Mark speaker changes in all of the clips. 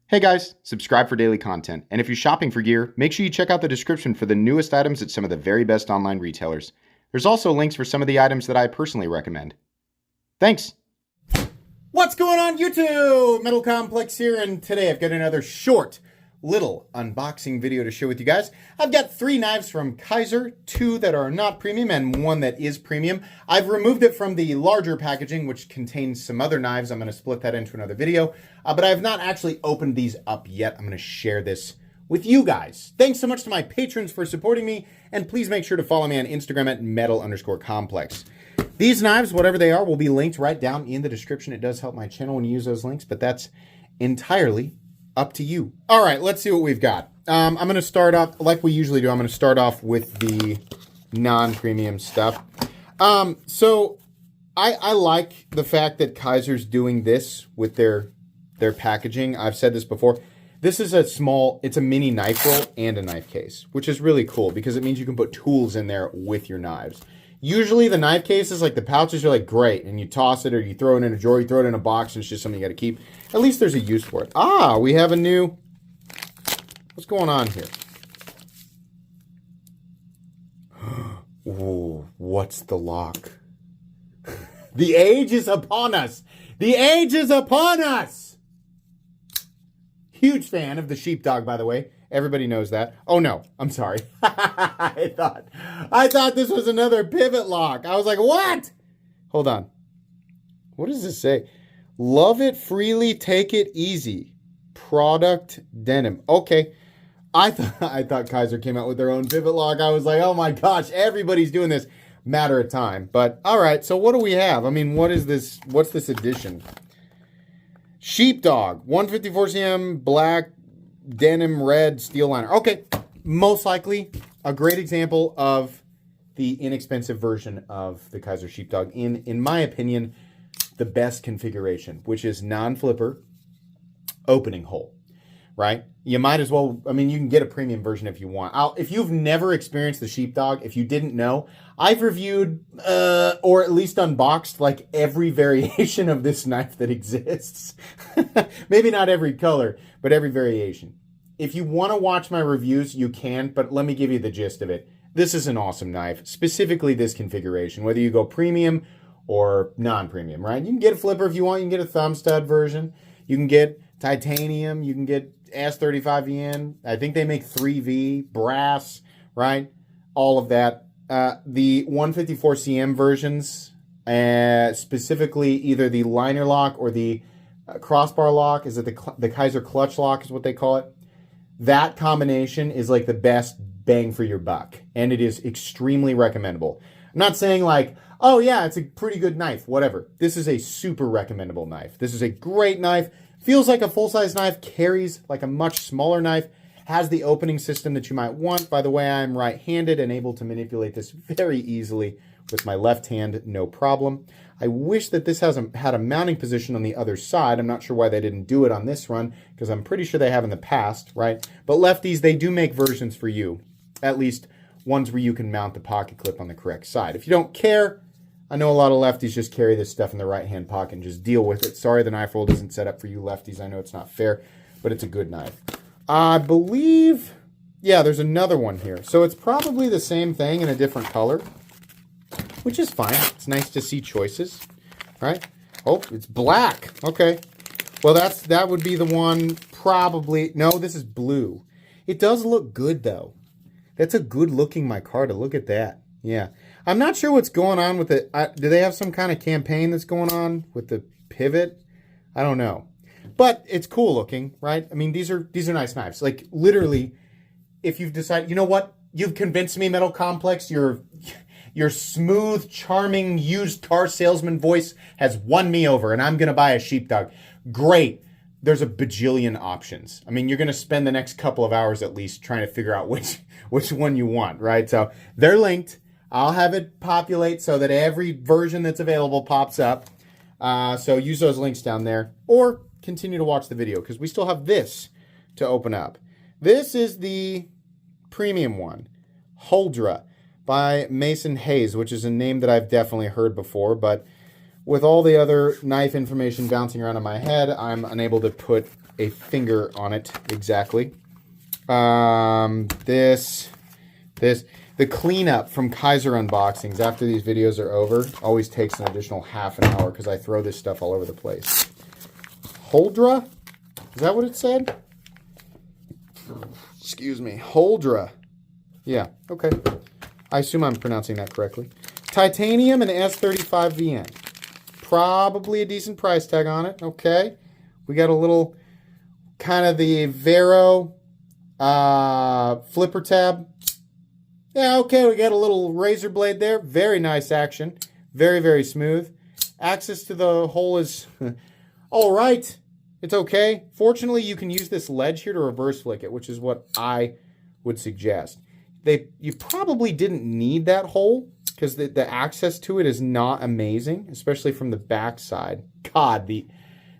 Speaker 1: Hey guys, subscribe for daily content. And if you're shopping for gear, make sure you check out the description for the newest items at some of the very best online retailers. There's also links for some of the items that I personally recommend. Thanks!
Speaker 2: What's going on YouTube? Metal Complex here, and today I've got another short little unboxing video to share with you guys. I've got 3 knives from Kizer, 2 that are not premium and 1 that is premium. I've removed it from the larger packaging, which contains some other knives. I'm going to split that into another video, but I have not actually opened these up yet. I'm going to share this with you guys. Thanks so much to my patrons for supporting me, and please make sure to follow me on Instagram at metal_complex. These knives, whatever they are, will be linked right down in the description. It does help my channel when you use those links, but that's entirely up to you. All right, let's see what we've got. I'm going to start off, like we usually do, I'm going to start off with the non-premium stuff. So I like the fact that Kizer's doing this with their packaging. I've said this before. This is it's a mini knife roll and a knife case, which is really cool because it means you can put tools in there with your knives. Usually the knife cases, like the pouches, are like great, and you toss it or you throw it in a drawer, you throw it in a box, and it's just something you got to keep. At least there's a use for it. Ah, we have a new... What's going on here? Ooh, what's the lock? The age is upon us! The age is upon us! Huge fan of the Sheepdog, by the way. Everybody knows that. Oh no, I'm sorry. I thought this was another pivot lock. I was like, what? Hold on. What does this say? Love it freely, take it easy. Product denim. Okay. I thought Kizer came out with their own pivot lock. I was like, oh my gosh, everybody's doing this. Matter of time. But all right, so what do we have? I mean, what is this? What's this edition? Sheepdog, 154 cm, black, denim, red, steel liner. Okay, most likely a great example of the inexpensive version of the Kizer Sheepdog. In my opinion, the best configuration, which is non-flipper opening hole, right? You might as well, I mean, you can get a premium version if you want. If you've never experienced the Sheepdog, if you didn't know, I've reviewed, or at least unboxed, like every variation of this knife that exists. Maybe not every color, but every variation. If you want to watch my reviews, you can, but let me give you the gist of it. This is an awesome knife, specifically this configuration, whether you go premium or non-premium, right? You can get a flipper if you want. You can get a thumb stud version. You can get titanium. You can get S35VN. I think they make 3V, brass, right? All of that. The 154 cm versions, specifically either the liner lock or the crossbar lock, is it the Kizer clutch lock is what they call it? That combination is like the best bang for your buck, and it is extremely recommendable. I'm not saying like, oh yeah, it's a pretty good knife, whatever. This is a super recommendable knife. This is a great knife. Feels like a full-size knife, carries like a much smaller knife, has the opening system that you might want. By the way, I'm right-handed and able to manipulate this very easily with my left hand, no problem. I wish that this had a mounting position on the other side. I'm not sure why they didn't do it on this run, because I'm pretty sure they have in the past, right? But lefties, they do make versions for you, at least ones where you can mount the pocket clip on the correct side. If you don't care, I know a lot of lefties just carry this stuff in the right-hand pocket and just deal with it. Sorry the knife roll isn't set up for you lefties. I know it's not fair, but it's a good knife. I believe, yeah, there's another one here. So it's probably the same thing in a different color, which is fine. It's nice to see choices, right? Oh, it's black. Okay. Well, that would be the one probably. No, this is blue. It does look good, though. That's a good-looking micarta. Look at that. Yeah. I'm not sure what's going on with it. Do they have some kind of campaign that's going on with the pivot? I don't know. But it's cool looking, right? I mean, these are nice knives. Like, literally, if you've decided, you know what? You've convinced me, Metal Complex. Your smooth, charming, used car salesman voice has won me over, and I'm going to buy a Sheepdog. Great. There's a bajillion options. I mean, you're going to spend the next couple of hours at least trying to figure out which one you want, right? So they're linked. I'll have it populate so that every version that's available pops up. So use those links down there, or continue to watch the video because we still have this to open up. This is the premium one, Huldra by Mason Hayes, which is a name that I've definitely heard before, but with all the other knife information bouncing around in my head, I'm unable to put a finger on it exactly. The cleanup from Kizer unboxings after these videos are over always takes an additional half an hour because I throw this stuff all over the place. Huldra? Is that what it said? Excuse me. Huldra. Yeah, okay. I assume I'm pronouncing that correctly. Titanium and S35VN. Probably a decent price tag on it. Okay. We got a little kind of the Vero flipper tab. Yeah, okay, we got a little razor blade there. Very nice action. Very, very smooth. Access to the hole is all right. It's okay. Fortunately, you can use this ledge here to reverse flick it, which is what I would suggest. You probably didn't need that hole because the access to it is not amazing, especially from the back side. God,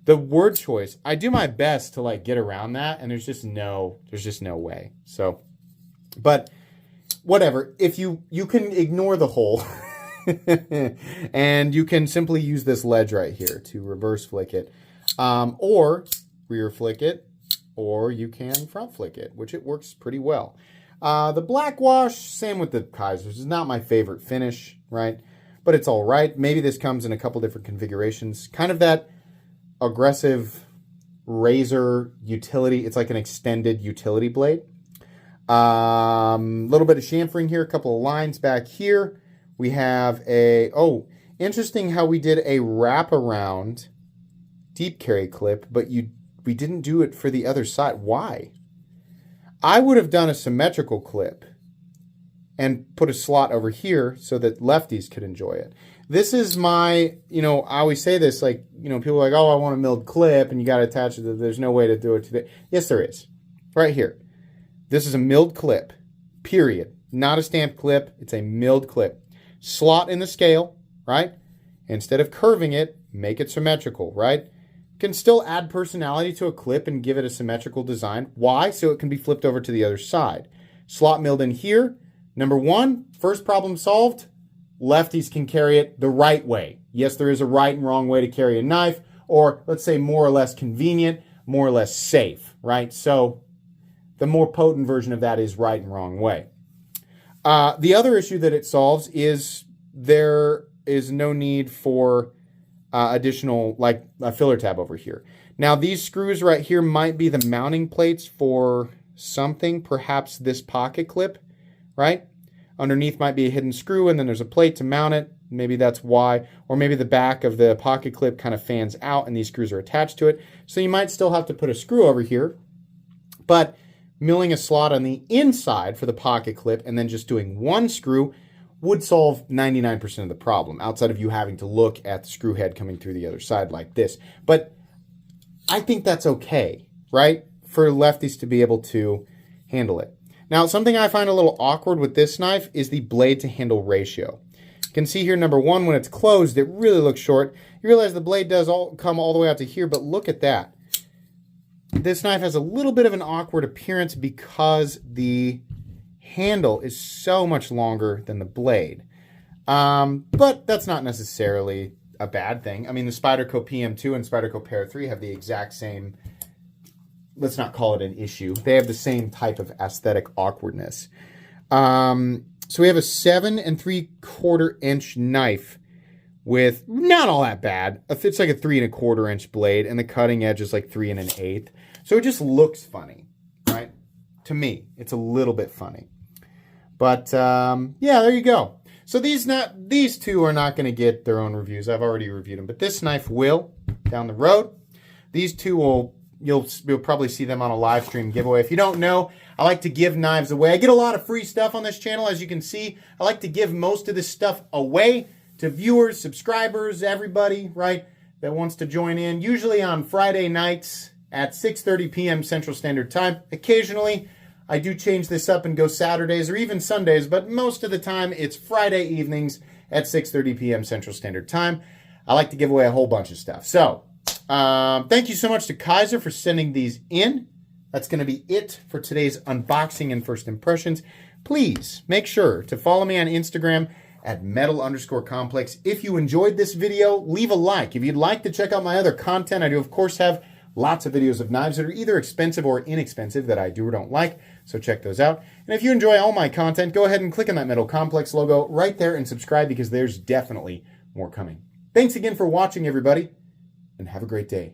Speaker 2: the word choice. I do my best to like get around that, and there's just no way. So, but whatever. If you can ignore the hole and you can simply use this ledge right here to reverse flick it, or rear flick it, or you can front flick it, which it works pretty well. The black wash, same with the Kizers. It's not my favorite finish, right? But it's all right. Maybe this comes in a couple different configurations. Kind of that aggressive razor utility. It's like an extended utility blade. Little bit of chamfering here, a couple of lines back here. We have interesting how we did a wraparound deep carry clip, but we didn't do it for the other side. Why? I would have done a symmetrical clip and put a slot over here so that lefties could enjoy it. This is my, I always say this, like, people are like, oh, I want a milled clip, and you got to attach it. There's no way to do it today. Yes, there is. Right here. This is a milled clip, period. Not a stamped clip. It's a milled clip. Slot in the scale, right? Instead of curving it, make it symmetrical, right? Can still add personality to a clip and give it a symmetrical design. Why? So it can be flipped over to the other side. Slot milled in here. Number one, first problem solved. Lefties can carry it the right way. Yes, there is a right and wrong way to carry a knife, or let's say more or less convenient, more or less safe, right? So the more potent version of that is right and wrong way. The other issue that it solves is there is no need for additional, like a filler tab over here. Now these screws right here might be the mounting plates for something, perhaps this pocket clip, right? Underneath might be a hidden screw, and then there's a plate to mount it. Maybe that's why. Or maybe the back of the pocket clip kind of fans out and these screws are attached to it. So you might still have to put a screw over here. But milling a slot on the inside for the pocket clip and then just doing one screw would solve 99% of the problem, outside of you having to look at the screw head coming through the other side like this. But I think that's okay, right? For lefties to be able to handle it. Now, something I find a little awkward with this knife is the blade to handle ratio. You can see here, number one, when it's closed, it really looks short. You realize the blade does come all the way out to here, but look at that. This knife has a little bit of an awkward appearance because the handle is so much longer than the blade. But that's not necessarily a bad thing. I mean, the Spyderco PM2 and Spyderco Para 3 have the exact same, let's not call it an issue. They have the same type of aesthetic awkwardness. So we have a 7 3/4 inch knife with not all that bad. It's like a 3 1/4 inch blade, and the cutting edge is like 3 1/8. So it just looks funny, right? To me, it's a little bit funny. But yeah, there you go. So these two are not going to get their own reviews. I've already reviewed them, but this knife will down the road. These two will. You'll probably see them on a live stream giveaway. If you don't know, I like to give knives away. I get a lot of free stuff on this channel, as you can see. I like to give most of this stuff away to viewers, subscribers, everybody, right, that wants to join in. Usually on Friday nights at 6:30 p.m. Central Standard Time. Occasionally, I do change this up and go Saturdays or even Sundays, but most of the time it's Friday evenings at 6:30 p.m. Central Standard Time. I like to give away a whole bunch of stuff. So, thank you so much to Kizer for sending these in. That's going to be it for today's unboxing and first impressions. Please make sure to follow me on Instagram at metal_complex. If you enjoyed this video, leave a like. If you'd like to check out my other content, I do of course have Lots of videos of knives that are either expensive or inexpensive that I do or don't like, so check those out. And if you enjoy all my content, go ahead and click on that Metal Complex logo right there and subscribe because there's definitely more coming. Thanks again for watching, everybody, and have a great day.